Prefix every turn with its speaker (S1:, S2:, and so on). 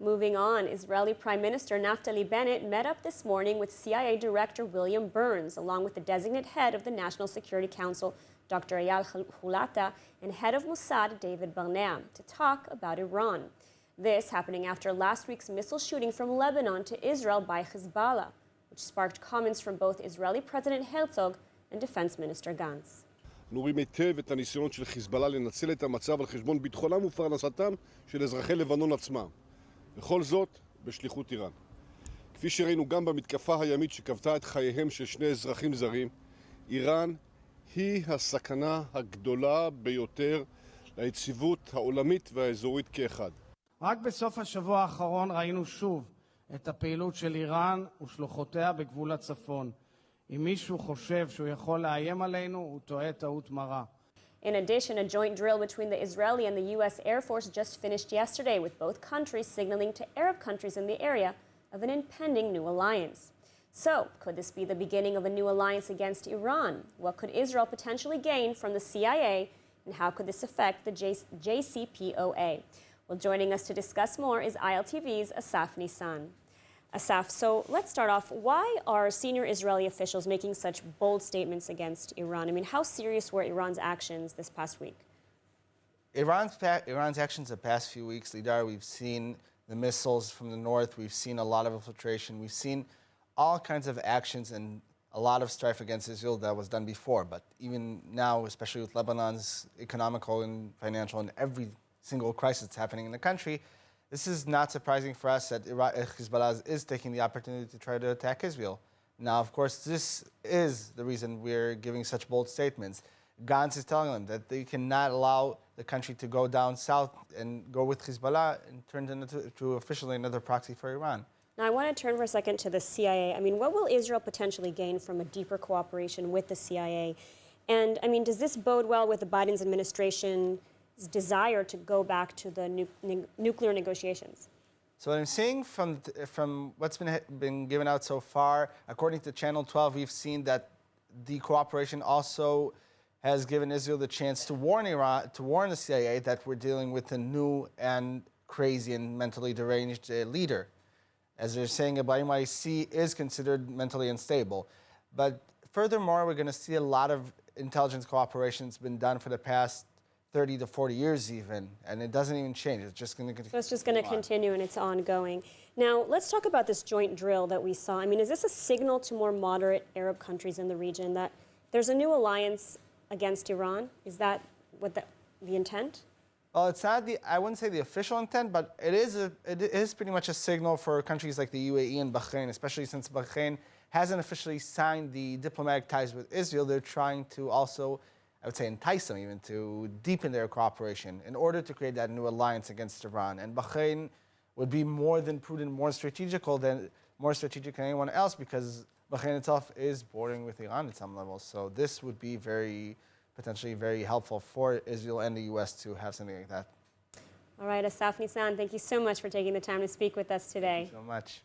S1: Moving on, Israeli Prime Minister Naftali Bennett met up this morning with CIA Director William Burns, along with the designate head of the National Security Council, Dr. Eyal Hulata, and head of Mossad, David Barnea, to talk about Iran. This happening after last week's missile shooting from Lebanon to Israel by Hezbollah, which sparked comments from both Israeli President Herzog and Defense Minister Gantz.
S2: אנחנו רואים היטב את הניסיונות של חיזבאללה לנצל את המצב על חשבון ביטחונם ופרנסתם של אזרחי לבנון עצמם. וכל זאת בשליחות איראן. כפי שראינו גם במתקפה הימית שכבתה את חייהם של שני אזרחים זרים, איראן היא הסכנה הגדולה ביותר ליציבות העולמית והאזורית כאחד.
S3: רק בסוף השבוע האחרון ראינו שוב את הפעילות של איראן ושלוחותיה בגבול הצפון. אם מישהו חושב שהוא יכול לאיים עלינו, הוא טועה טעות מרה.
S1: In addition, a joint drill between the Israeli and the U.S. Air Force just finished yesterday, with both countries signaling to Arab countries in the area of an impending new alliance. So, could this be the beginning of a new alliance against Iran? What could Israel potentially gain from the CIA, and how could this affect the JCPOA? Well, joining us to discuss more is ILTV's Asaf Nissan. Asaf, so let's start off. Why are senior Israeli officials making such bold statements against Iran? I mean, how serious were Iran's actions this past week?
S4: Iran's actions the past few weeks, Lidar, we've seen the missiles from the north, we've seen a lot of infiltration, we've seen all kinds of actions and a lot of strife against Israel that was done before. But even now, especially with Lebanon's economical and financial and every single crisis that's happening in the country, this is not surprising for us that Hezbollah is taking the opportunity to try to attack Israel. Now, of course, this is the reason we're giving such bold statements. Gantz is telling them that they cannot allow the country to go down south and go with Hezbollah and turn it into officially another proxy for Iran.
S1: Now, I want to turn for a second to the CIA. I mean, what will Israel potentially gain from a deeper cooperation with the CIA? And, I mean, does this bode well with the Biden's administration's desire to go back to the nuclear negotiations?
S4: So what I'm seeing from what's been given out so far, according to Channel 12, we've seen that the cooperation also has given Israel the chance to warn Iran, to warn the CIA that we're dealing with a new and crazy and mentally deranged leader. As they're saying, Ibrahim is considered mentally unstable. But furthermore, we're going to see a lot of intelligence cooperation that's been done for the past 30 to 40 years even, and it doesn't even change. It's just going to continue.
S1: So it's just going to continue and it's ongoing. Now, let's talk about this joint drill that we saw. I mean, is this a signal to more moderate Arab countries in the region that there's a new alliance against Iran? Is that what the intent?
S4: Well, it's not I wouldn't say the official intent, but it is pretty much a signal for countries like the UAE and Bahrain, especially since Bahrain hasn't officially signed the diplomatic ties with Israel. They're trying to also, I would say, entice them even to deepen their cooperation in order to create that new alliance against Iran. And Bahrain would be more than prudent, more strategic than anyone else, because Bahrain itself is bordering with Iran at some level. So this would be potentially very helpful for Israel and the U.S. to have something like that.
S1: All right, Asaf Nissan, thank you so much for taking the time to speak with us today.
S4: Thank you so much.